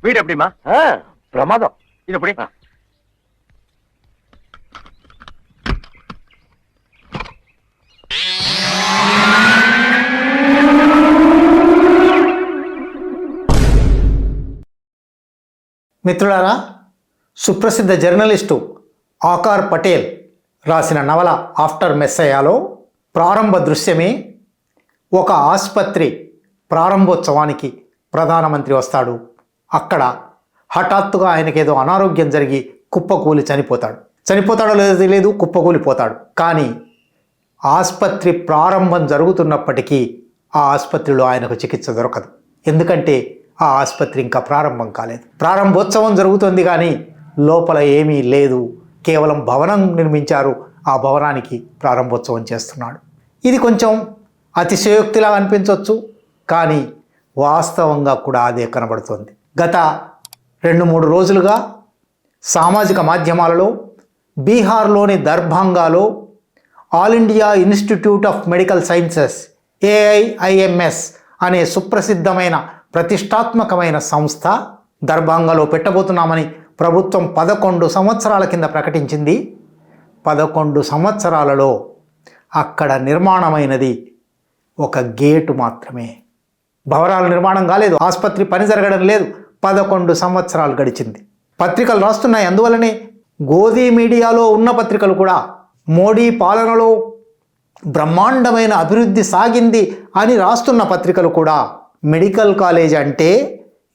வீடு எப்படிமா? பிரமாதம். இது எப்படி? మిత్రులారా, సుప్రసిద్ధ జర్నలిస్టు ఆకార్ పటేల్ రాసిన నవల ఆఫ్టర్ మెస్సయాలో ప్రారంభ దృశ్యమే ఒక ఆసుపత్రి ప్రారంభోత్సవానికి ప్రధానమంత్రి వస్తాడు. అక్కడ హఠాత్తుగా ఆయనకేదో అనారోగ్యం జరిగి కుప్పకూలి చనిపోతాడో లేదో తెలియదు, కుప్పకూలిపోతాడు. కానీ ఆసుపత్రి ప్రారంభం జరుగుతున్నప్పటికీ ఆ ఆసుపత్రిలో ఆయనకు చికిత్స దొరకదు. ఎందుకంటే ఆ ఆసుపత్రి ఇంకా ప్రారంభం కాలేదు. ప్రారంభోత్సవం జరుగుతుంది కానీ లోపల ఏమీ లేదు, కేవలం భవనం నిర్మించారు. ఆ భవనానికి ప్రారంభోత్సవం చేస్తున్నాడు. ఇది కొంచెం అతిశయోక్తిలా అనిపించవచ్చు, కానీ వాస్తవంగా కూడా అదే కనబడుతుంది. గత 2-3 రోజులుగా సామాజిక మాధ్యమాలలో బీహార్లోని దర్భంగాలో All India Institute of Medical Sciences AIIMS అనే సుప్రసిద్ధమైన ప్రతిష్టాత్మకమైన సంస్థ దర్భంగాలో పెట్టబోతున్నామని ప్రభుత్వం 11 సంవత్సరాల కింద ప్రకటించింది. 11 సంవత్సరాలలో అక్కడ నిర్మాణమైనది ఒక గేటు మాత్రమే. భవనాల నిర్మాణం కాలేదు, ఆసుపత్రి పని జరగడం లేదు. 11 సంవత్సరాలు గడిచింది. పత్రికలు రాస్తున్నాయి. అందువల్లనే గోధీ మీడియాలో ఉన్న పత్రికలు కూడా మోడీ పాలనలో బ్రహ్మాండమైన అభివృద్ధి సాగింది అని రాస్తున్న పత్రికలు కూడా మెడికల్ కాలేజ్ అంటే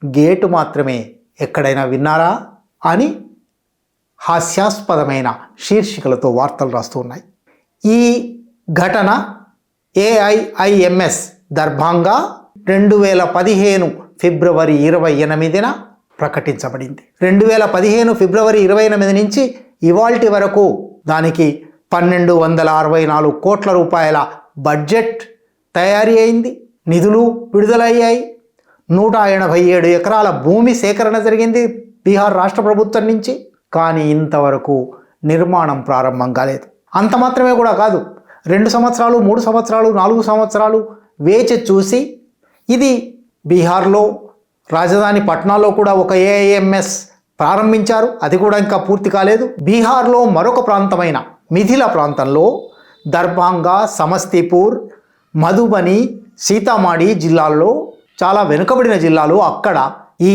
గేటు మాత్రమే, ఎక్కడైనా విన్నారా అని హాస్యాస్పదమైన శీర్షికలతో వార్తలు రాస్తూ ఉన్నాయి. ఈ ఘటన AIIMS దర్భంగా 2015 ఫిబ్రవరి 28న ప్రకటించబడింది. 2015 ఫిబ్రవరి 28 నుంచి ఇవాల్టి వరకు దానికి 1264 కోట్ల రూపాయల బడ్జెట్ తయారీ అయింది. నిధులు విడుదలయ్యాయి. 187 ఎకరాల భూమి సేకరణ జరిగింది బీహార్ రాష్ట్ర ప్రభుత్వం నుంచి. కానీ ఇంతవరకు నిర్మాణం ప్రారంభం కాలేదు. అంత మాత్రమే కూడా కాదు, 2 సంవత్సరాలు 3 సంవత్సరాలు 4 సంవత్సరాలు వేచి చూసి ఇది బీహార్లో రాజధాని పట్నాలో కూడా ఒక AIIMS ప్రారంభించారు. అది కూడా ఇంకా పూర్తి కాలేదు. బీహార్లో మరొక ప్రాంతమైన మిథిలా ప్రాంతంలో దర్భంగా, సమస్తీపూర్, మధుబని, సీతామాడి జిల్లాల్లో చాలా వెనుకబడిన జిల్లాలు, అక్కడ ఈ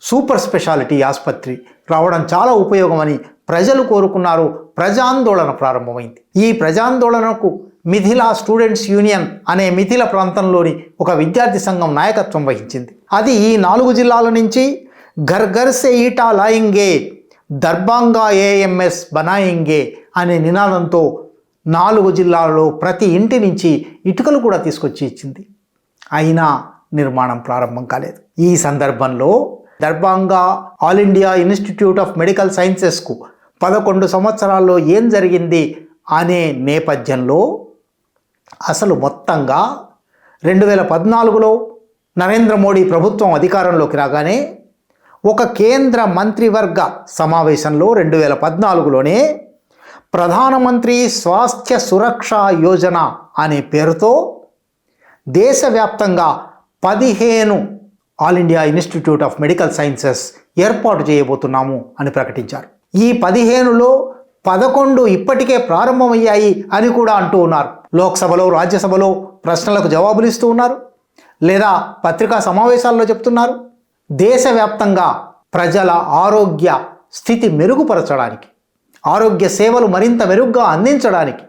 సూపర్ స్పెషాలిటీ ఆసుపత్రి రావడం చాలా ఉపయోగమని ప్రజలు కోరుకున్నారు. ప్రజాందోళన ప్రారంభమైంది. ఈ ప్రజాందోళనకు మిథిలా స్టూడెంట్స్ యూనియన్ అనే మిథిలా ప్రాంతంలోని ఒక విద్యార్థి సంఘం నాయకత్వం వహించింది. అది ఈ 4 జిల్లాల నుంచి ఘర్ ఘర్ సే ఈటా లాయింగే, దర్భంగా AIIMS బనాయింగే అనే నినాదంతో 4 జిల్లాలలో ప్రతి ఇంటి నుంచి ఇటుకలు కూడా తీసుకొచ్చి ఇచ్చింది. అయినా నిర్మాణం ప్రారంభం కాలేదు. ఈ సందర్భంలో Darbhanga All India Institute of Medical సైన్సెస్కు 11 సంవత్సరాల్లో ఏం జరిగింది అనే నేపథ్యంలో అసలు మొత్తంగా 2014లో నరేంద్ర మోడీ ప్రభుత్వం అధికారంలోకి రాగానే ఒక కేంద్ర మంత్రివర్గ సమావేశంలో 2014లోనే ప్రధానమంత్రి స్వాస్థ్య సురక్ష యోజన అనే పేరుతో దేశవ్యాప్తంగా 15 all India Institute of Medical sciences ఏర్పాటు చేయబోతున్నాము అని ప్రకటించారు. ఈ 15లో 11 ఇప్పటికే ప్రారంభమయ్యాయి అని కూడా అంటూ ఉన్నారు. లోక్సభలో, రాజ్యసభలో ప్రశ్నలకు జవాబులు ఇస్తూ ఉన్నారు, లేదా పత్రికా సమావేశాల్లో చెప్తున్నారు. దేశవ్యాప్తంగా ప్రజల ఆరోగ్య స్థితి మెరుగుపరచడానికి, ఆరోగ్య సేవలు మరింత మెరుగ్గా అందించడానికి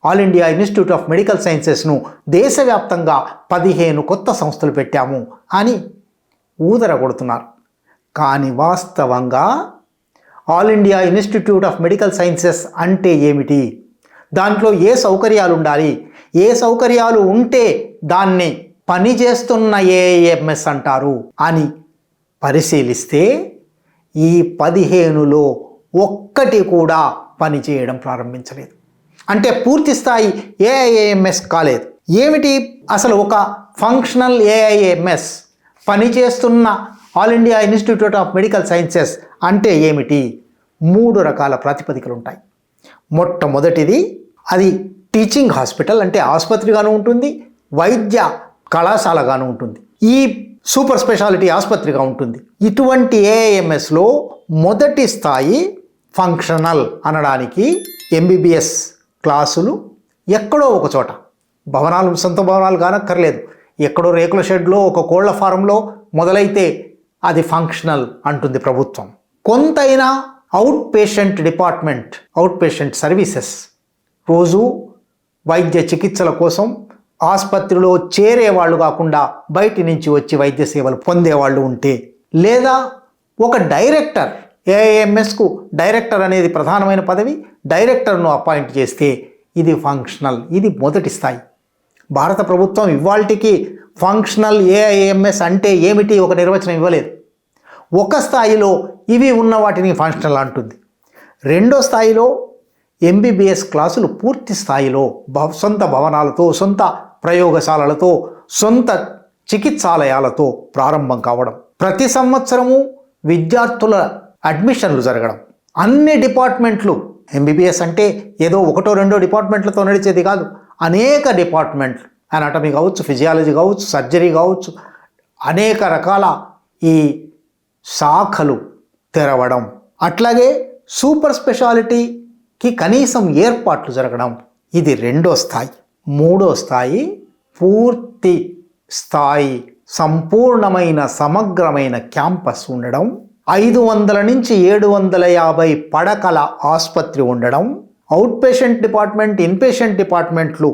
All India Institute of Medical సైన్సెస్ను దేశవ్యాప్తంగా 15 కొత్త సంస్థలు పెట్టాము అని ఊదర కొడుతున్నారు. కానీ వాస్తవంగా all India Institute of Medical sciences అంటే ఏమిటి, దాంట్లో ఏ సౌకర్యాలు ఉండాలి, ఏ సౌకర్యాలు ఉంటే దాన్ని పనిచేస్తున్న AIIMS అంటారు అని పరిశీలిస్తే ఈ 15లో ఒక్కటి కూడా పనిచేయడం ప్రారంభించలేదు. అంటే పూర్తి స్థాయి AIIMS కాలేదు. ఏమిటి అసలు ఒక ఫంక్షనల్ AIIMS, పనిచేస్తున్న all India Institute of Medical sciences అంటే ఏమిటి? 3 రకాల ప్రాతిపదికలు ఉంటాయి. మొట్టమొదటిది, అది టీచింగ్ హాస్పిటల్ అంటే ఆసుపత్రిగాను ఉంటుంది, వైద్య కళాశాలగాను ఉంటుంది. ఈ సూపర్ స్పెషాలిటీ ఆసుపత్రిగా ఉంటుంది. ఇటువంటి ఏఐఎంఎస్లో మొదటి స్థాయి ఫంక్షనల్ అనడానికి ఎంబీబీఎస్ క్లాసులు ఎక్కడో ఒక చోట, భవనాలు సొంత భవనాలు కానక్కర్లేదు, ఎక్కడో రేకుల షెడ్లో ఒక కోళ్ల ఫారంలో మొదలైతే అది ఫంక్షనల్ అంటుంది ప్రభుత్వం. కొంతైనా out patient department, out patient services, రోజు వైద్య చికిత్సల కోసం ఆసుపత్రిలో చేరేవాళ్ళు కాకుండా బయటి నుంచి వచ్చి వైద్య సేవలు పొందేవాళ్ళు ఉంటే, లేదా ఒక డైరెక్టర్, ఏఐఎంఎస్కు డైరెక్టర్ అనేది ప్రధానమైన పదవి, డైరెక్టర్ను అపాయింట్ చేస్తే ఇది ఫంక్షనల్. ఇది మొదటి స్థాయి. భారత ప్రభుత్వం ఇవాల్టికి ఫంక్షనల్ ఏఐఎంఎస్ అంటే ఏమిటి ఒక నిర్వచనం ఇవ్వలేదు. ఒక స్థాయిలో ఇవి ఉన్న వాటిని ఫంక్షనల్ అంటుంది. రెండో స్థాయిలో ఎంబీబీఎస్ క్లాసులు పూర్తి స్థాయిలో సొంత భవనాలతో, సొంత ప్రయోగశాలలతో, సొంత చికిత్సాలయాలతో ప్రారంభం కావడం, ప్రతి సంవత్సరము విద్యార్థుల అడ్మిషన్లు జరగడం, అన్ని డిపార్ట్మెంట్లు, ఎంబీబీఎస్ అంటే ఏదో ఒకటో రెండో డిపార్ట్మెంట్లతో నడిచేది కాదు, అనేక డిపార్ట్మెంట్లు, అనాటమీ కావచ్చు, ఫిజియాలజీ కావచ్చు, సర్జరీ కావచ్చు, అనేక రకాల ఈ శాఖలు తెరవడం, అట్లాగే సూపర్ స్పెషాలిటీకి కనీసం ఏర్పాట్లు జరగడం, ఇది రెండో స్థాయి. మూడో స్థాయి పూర్తి స్థాయి సంపూర్ణమైన సమగ్రమైన క్యాంపస్ ఉండడం, 500 నుంచి 750 పడకల ఆసుపత్రి ఉండడం, out patient department, in patient డిపార్ట్మెంట్లు,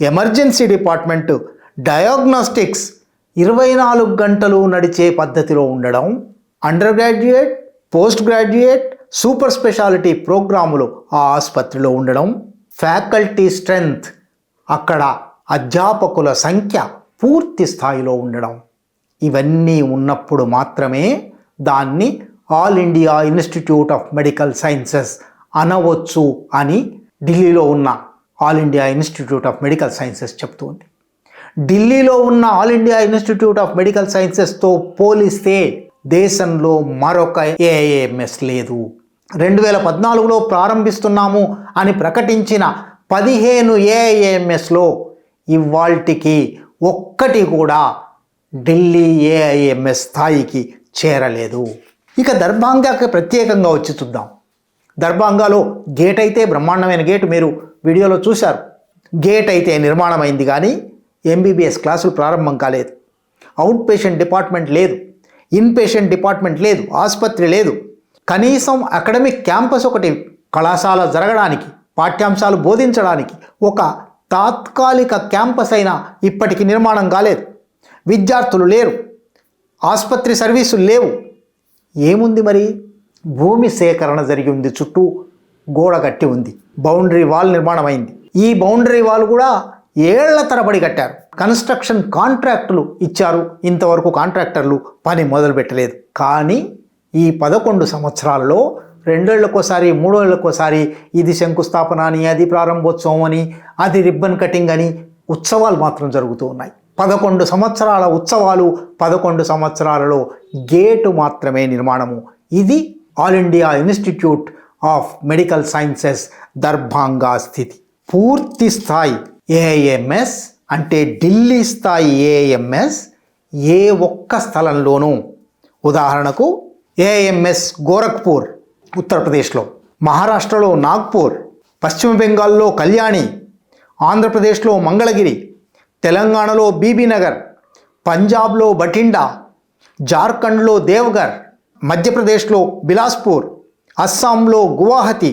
ఎమర్జెన్సీ డిపార్ట్మెంట్, డయాగ్నోస్టిక్స్ 24 గంటలు నడిచే పద్ధతిలో ఉండడం, under graduate, post graduate, super speciality ప్రోగ్రాములు ఆ ఆసుపత్రిలో ఉండడం, ఫ్యాకల్టీ స్ట్రెంగ్త్, అక్కడ అధ్యాపకుల సంఖ్య పూర్తి స్థాయిలో ఉండడం, ఇవన్నీ ఉన్నప్పుడు మాత్రమే దాన్ని All India Institute of Medical Sciences అనవచ్చు అని ఢిల్లీలో ఉన్న All India Institute of Medical Sciences చెప్తుంది. ఢిల్లీలో ఉన్న All India Institute of Medical సైన్సెస్తో పోలిస్తే దేశంలో మరొక ఏఐఎంఎస్ లేదు. 2014లో ప్రారంభిస్తున్నాము అని ప్రకటించిన 15 ఏఐఎంఎస్లో ఇవాల్టికి ఒక్కటి కూడా ఢిల్లీ ఏఐఎంఎస్ స్థాయికి చేరలేదు. ఇక దర్భంగాకి ప్రత్యేకంగా వచ్చి చూద్దాం. దర్భంగాలో గేట్ అయితే బ్రహ్మాండమైన గేటు మీరు వీడియోలో చూశారు. గేట్ అయితే నిర్మాణమైంది కానీ ఎంబీబీఎస్ క్లాసులు ప్రారంభం కాలేదు. అవుట్ పేషెంట్ డిపార్ట్మెంట్ లేదు, ఇన్ పేషెంట్ డిపార్ట్మెంట్ లేదు, ఆసుపత్రి లేదు, కనీసం అకాడమిక్ క్యాంపస్ ఒకటి, కళాశాల జరగడానికి, పాఠ్యాంశాలు బోధించడానికి ఒక తాత్కాలిక క్యాంపస్ అయినా ఇప్పటికి నిర్మాణం కాలేదు. విద్యార్థులు లేరు, ఆసుపత్రి సర్వీసులు లేవు. ఏముంది మరి? భూమి సేకరణ జరిగి ఉంది, చుట్టూ గోడ కట్టి ఉంది, బౌండరీ వాల్ నిర్మాణం అయింది. ఈ బౌండరీ వాల్ కూడా ఏళ్ల తరబడి కట్టారు. కన్స్ట్రక్షన్ కాంట్రాక్టులు ఇచ్చారు, ఇంతవరకు కాంట్రాక్టర్లు పని మొదలుపెట్టలేదు. కానీ ఈ 11 సంవత్సరాలలో 2 ఏళ్లకోసారి 3 ఏళ్లకోసారి ఇది శంకుస్థాపన అని, అది ప్రారంభోత్సవం అని, అది రిబ్బన్ కటింగ్ అని ఉత్సవాలు మాత్రం జరుగుతూ ఉన్నాయి. 11 సంవత్సరాల ఉత్సవాలు, 11 సంవత్సరాలలో గేటు మాత్రమే నిర్మాణము. ఇది all India Institute of Medical sciences Darbhanga స్థితి. పూర్తి స్థాయి ఏఐఎంఎస్ అంటే ఢిల్లీ స్థాయి ఏఐఎంఎస్ ఏ ఒక్క స్థలంలోనూ, ఉదాహరణకు ఏఐఎంఎస్ గోరఖ్పూర్ ఉత్తరప్రదేశ్లో, మహారాష్ట్రలో నాగ్పూర్, పశ్చిమ బెంగాల్లో కళ్యాణి, ఆంధ్రప్రదేశ్లో మంగళగిరి, తెలంగాణలో బీబీనగర్, పంజాబ్లో బఠిండా, జార్ఖండ్లో దేవగర్, మధ్యప్రదేశ్లో బిలాస్పూర్, అస్సాంలో గువాహతి,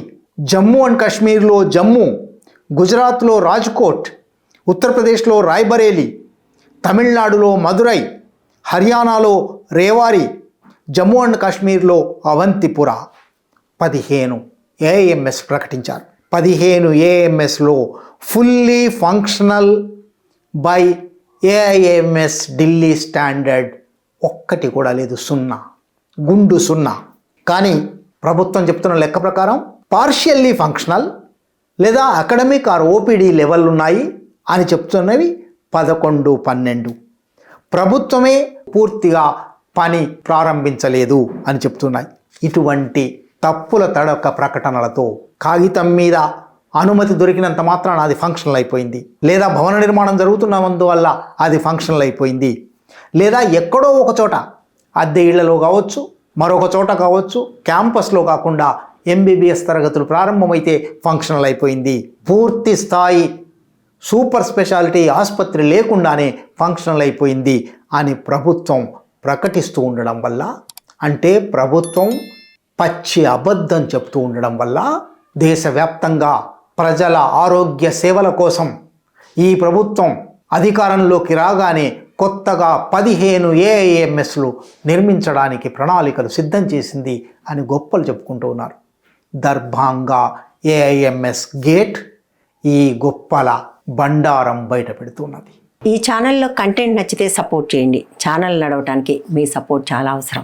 జమ్మూ అండ్ కాశ్మీర్లో జమ్మూ, గుజరాత్లో రాజ్కోట్, ఉత్తరప్రదేశ్లో రాయ్బరేలీ, తమిళనాడులో మదురై, హర్యానాలో రేవారి, జమ్మూ అండ్ కాశ్మీర్లో అవంతిపుర. 15 ఏఐఎంఎస్ ప్రకటించారు. 15 ఏఐఎంఎస్లో fully functional by AIIMS Delhi standard ఒక్కటి కూడా లేదు, 0, గుండు 0. కానీ ప్రభుత్వం చెప్తున్న లెక్క ప్రకారం పార్షియల్లీ ఫంక్షనల్ లేదా అకాడమిక్ ఆర్ ఓపీడీ లెవెల్ ఉన్నాయి అని చెప్తున్నవి 11, 12. ప్రభుత్వమే పూర్తిగా పని ప్రారంభించలేదు అని చెప్తున్నాయి. ఇటువంటి తప్పుల తడక ప్రకటనలతో కాగితం మీద అనుమతి దొరికినంత మాత్రాన అది ఫంక్షనల్ అయిపోయింది, లేదా భవన నిర్మాణం జరుగుతున్నందువల్ల అది ఫంక్షనల్ అయిపోయింది, లేదా ఎక్కడో ఒక చోట అద్దె ఇళ్లలో కావచ్చు, మరొక చోట కావచ్చు, క్యాంపస్లో కాకుండా ఎంబీబీఎస్ తరగతులు ప్రారంభమైతే ఫంక్షనల్ అయిపోయింది. పూర్తి స్థాయి సూపర్ స్పెషాలిటీ ఆసుపత్రి లేకుండానే ఫంక్షనల్ అయిపోయింది అని ప్రభుత్వం ప్రకటిస్తూ ఉండడం వల్ల, అంటే ప్రభుత్వం పచ్చి అబద్ధం చెప్తూ ఉండడం వల్ల దేశవ్యాప్తంగా ప్రజల ఆరోగ్య సేవల కోసం ఈ ప్రభుత్వం అధికారంలోకి రాగానే కొత్తగా 15 ఏఐఎంఎస్లు నిర్మించడానికి ప్రణాళికలు సిద్ధం చేసింది అని గొప్పలు చెప్పుకుంటూ ఉన్నారు. దర్భాంగా ఏఐఎంఎస్ గేట్ ఈ గొప్పల బండారం బయట పెడుతున్నది. ఈ ఛానల్లో కంటెంట్ నచ్చితే సపోర్ట్ చేయండి. ఛానల్ నడవడానికి మీ సపోర్ట్ చాలా అవసరం.